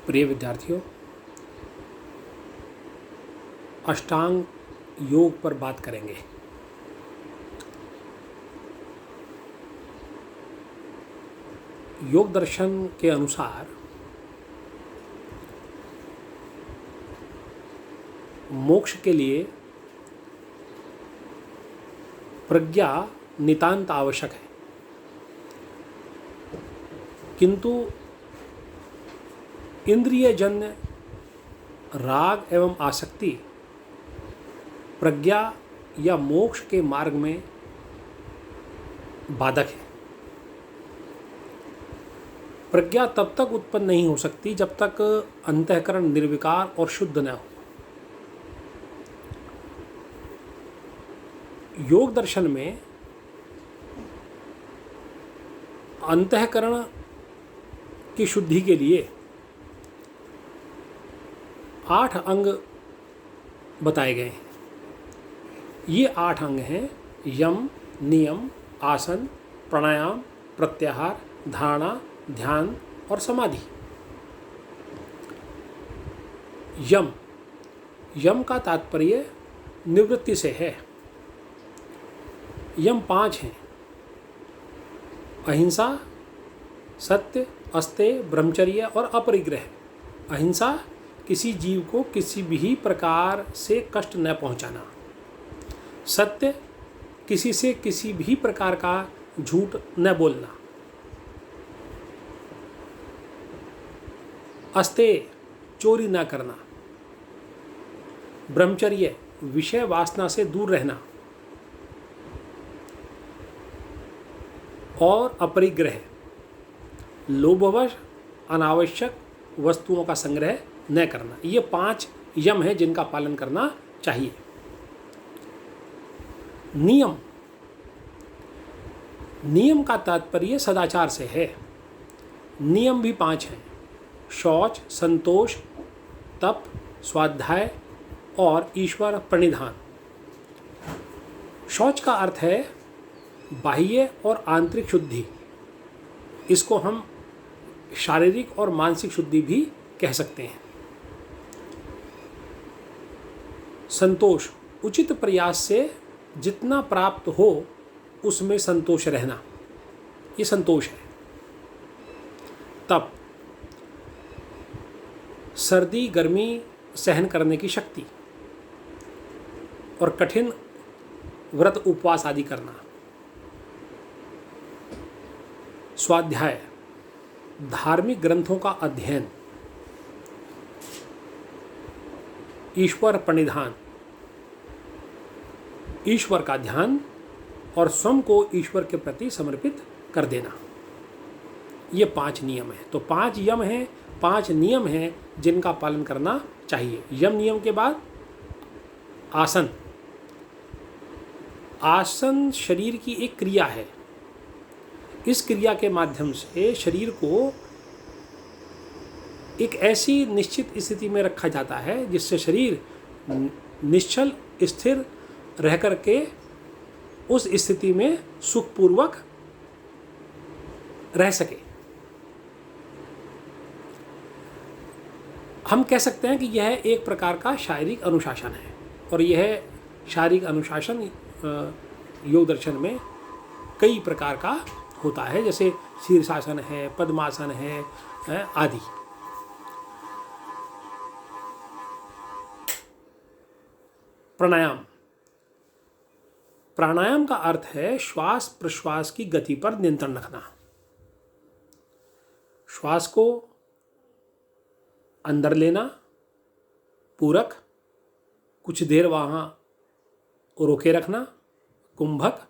प्रिय विद्यार्थियों, अष्टांग योग पर बात करेंगे। योग दर्शन के अनुसार मोक्ष के लिए प्रज्ञा नितांत आवश्यक है, किंतु इंद्रियजन्य राग एवं आसक्ति प्रज्ञा या मोक्ष के मार्ग में बाधक है। प्रज्ञा तब तक उत्पन्न नहीं हो सकती जब तक अंतःकरण निर्विकार और शुद्ध न हो। योग दर्शन में अंतःकरण की शुद्धि के लिए 8 अंग बताए गए हैं। ये 8 अंग हैं: यम, नियम, आसन, प्राणायाम, प्रत्याहार, धारणा, ध्यान और समाधि। यम का तात्पर्य निवृत्ति से है। यम 5 हैं: अहिंसा, सत्य, अस्तेय, ब्रह्मचर्य और अपरिग्रह। अहिंसा, किसी जीव को किसी भी प्रकार से कष्ट न पहुंचाना। सत्य, किसी से किसी भी प्रकार का झूठ न बोलना। अस्तेय, चोरी न करना। ब्रह्मचर्य, विषय वासना से दूर रहना। और अपरिग्रह, लोभवश अनावश्यक वस्तुओं का संग्रह न करना। ये 5 यम हैं जिनका पालन करना चाहिए। नियम का तात्पर्य सदाचार से है। नियम भी 5 हैं: शौच, संतोष, तप, स्वाध्याय और ईश्वर प्रणिधान। शौच का अर्थ है बाह्य और आंतरिक शुद्धि। इसको हम शारीरिक और मानसिक शुद्धि भी कह सकते हैं। संतोष, उचित प्रयास से जितना प्राप्त हो उसमें संतोष रहना, ये संतोष है। तप, सर्दी गर्मी सहन करने की शक्ति और कठिन व्रत उपवास आदि करना। स्वाध्याय, धार्मिक ग्रंथों का अध्ययन। ईश्वर प्रणिधान, ईश्वर का ध्यान और स्वयं को ईश्वर के प्रति समर्पित कर देना। ये 5 नियम हैं। तो 5 यम हैं, 5 नियम हैं जिनका पालन करना चाहिए। यम नियम के बाद आसन। आसन शरीर की एक क्रिया है। इस क्रिया के माध्यम से शरीर को एक ऐसी निश्चित स्थिति में रखा जाता है जिससे शरीर निश्चल स्थिर रह करके उस स्थिति में सुखपूर्वक रह सके। हम कह सकते हैं कि यह एक प्रकार का शारीरिक अनुशासन है, और यह शारीरिक अनुशासन योग दर्शन में कई प्रकार का होता है, जैसे शीर्षासन है, पद्मासन है आदि। प्राणायाम। प्राणायाम का अर्थ है श्वास प्रश्वास की गति पर नियंत्रण रखना। श्वास को अंदर लेना, पूरक, कुछ देर वहाँ रोके रखना, कुंभक,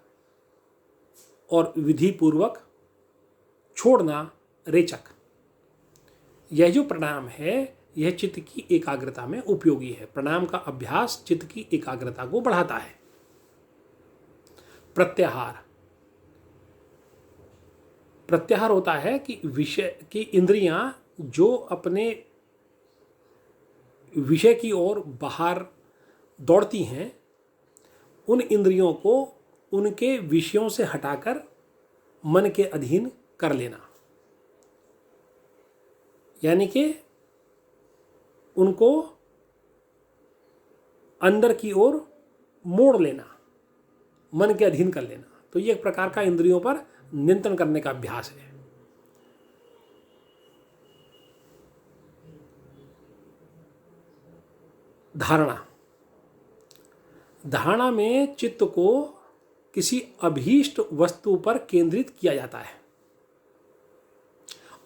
और विधि पूर्वक छोड़ना, रेचक। यह जो प्राणायाम है यह चित्त की एकाग्रता में उपयोगी है। प्राणायाम का अभ्यास चित्त की एकाग्रता को बढ़ाता है। प्रत्याहार। प्रत्याहार होता है कि विषय की इंद्रियां जो अपने विषय की ओर बाहर दौड़ती हैं, उन इंद्रियों को उनके विषयों से हटाकर मन के अधीन कर लेना। यानी कि उनको अंदर की ओर मोड़ लेना, मन के अधीन कर लेना। तो ये एक प्रकार का इंद्रियों पर नियंत्रण करने का अभ्यास है। धारणा। धारणा में चित्त को किसी अभीष्ट वस्तु पर केंद्रित किया जाता है,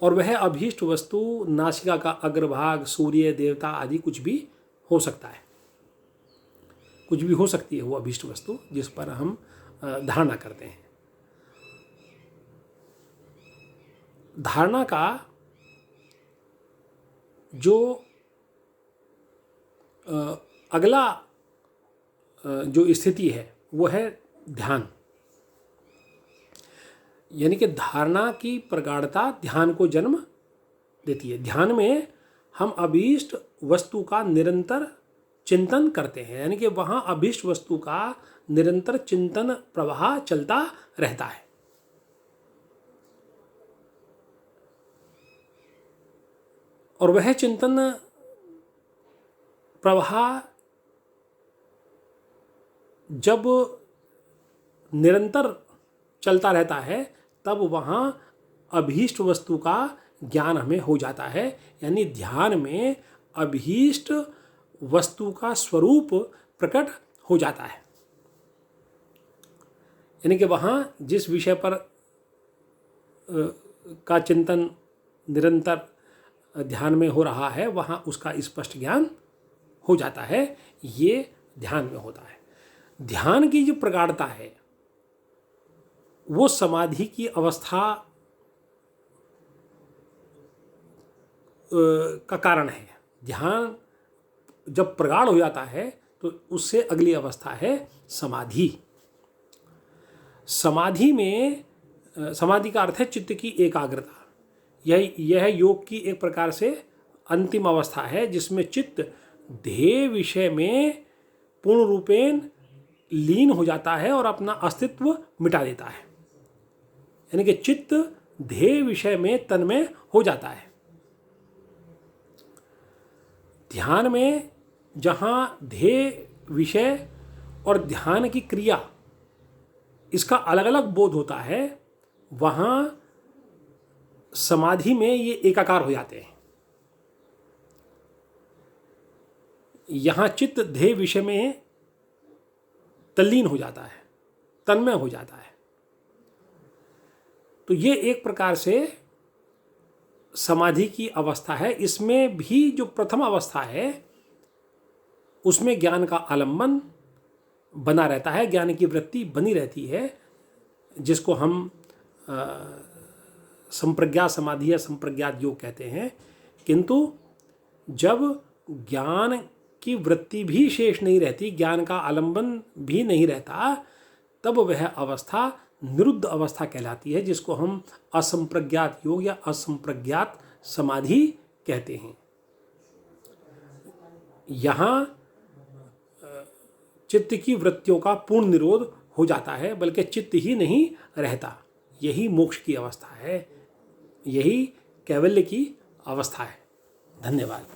और वह अभीष्ट वस्तु नासिका का अग्रभाग, सूर्य, देवता आदि कुछ भी हो सकता है। कुछ भी हो सकती है वो अभीष्ट वस्तु जिस पर हम धारणा करते हैं। धारणा का जो अगला जो स्थिति है वो है ध्यान। यानी कि धारणा की प्रगाढ़ता ध्यान को जन्म देती है। ध्यान में हम अभीष्ट वस्तु का निरंतर चिंतन करते हैं, यानी कि वहाँ अभीष्ट वस्तु का निरंतर चिंतन प्रवाह चलता रहता है। और वह चिंतन प्रवाह जब निरंतर चलता रहता है तब वहाँ अभीष्ट वस्तु का ज्ञान हमें हो जाता है। यानी ध्यान में अभीष्ट वस्तु का स्वरूप प्रकट हो जाता है। यानी कि वहाँ जिस विषय पर का चिंतन निरंतर ध्यान में हो रहा है वहाँ उसका स्पष्ट ज्ञान हो जाता है। ये ध्यान में होता है। ध्यान की जो प्रगाढ़ता है वो समाधि की अवस्था का कारण है। ध्यान जब प्रगाढ़ हो जाता है तो उससे अगली अवस्था है समाधि। समाधि में समाधि का अर्थ है चित्त की एकाग्रता। यह योग की एक प्रकार से अंतिम अवस्था है जिसमें चित्त ध्येय विषय में पूर्ण रूपेण लीन हो जाता है और अपना अस्तित्व मिटा देता है। यानी कि चित्त ध्येय विषय में तन्मय हो जाता है। ध्यान में जहाँ ध्येय विषय और ध्यान की क्रिया इसका अलग अलग बोध होता है वहाँ समाधि में ये एकाकार हो जाते हैं। यहाँ चित्त ध्येय विषय में तल्लीन हो जाता है, तन्मय हो जाता है। तो ये एक प्रकार से समाधि की अवस्था है। इसमें भी जो प्रथम अवस्था है उसमें ज्ञान का आलंबन बना रहता है, ज्ञान की वृत्ति बनी रहती है, जिसको हम संप्रज्ञात समाधि या संप्रज्ञात योग कहते हैं। किंतु जब ज्ञान की वृत्ति भी शेष नहीं रहती, ज्ञान का आलंबन भी नहीं रहता, तब वह अवस्था निरुद्ध अवस्था कहलाती है, जिसको हम असंप्रज्ञात योग या असंप्रज्ञात समाधि कहते हैं। यहाँ चित्त की वृत्तियों का पूर्ण निरोध हो जाता है, बल्कि चित्त ही नहीं रहता। यही मोक्ष की अवस्था है, यही कैवल्य की अवस्था है। धन्यवाद।